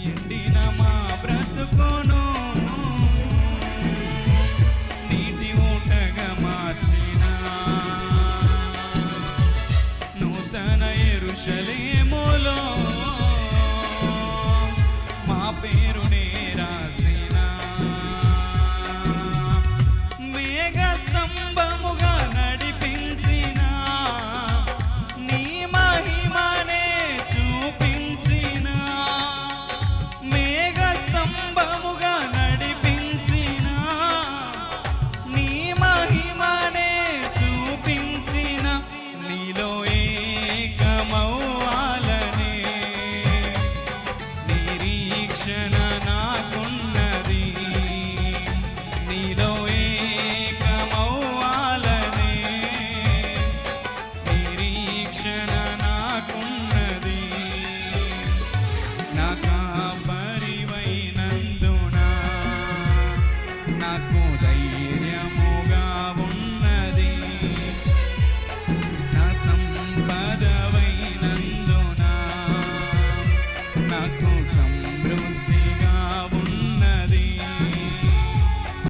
ఎండిన మా బ్రతుకును నీటి ఊటగా మార్చిన నూతన యెరూషలేములో మా పేరునే రాసిన మేఘ స్తంభముగా నడిపించిన నీ మహిమనే చూపించిన మేఘ స్తంభముగా నడిపించిన నీ మహిమనే చూపించిన నీలో ఏకమవ్వాలనే నిరీక్షణ నాకున్నది నీలో ఏకమవ్వాలనే నిరీక్షణ నాకున్నది నా కాపరివైనందున నాకు ధైర్యం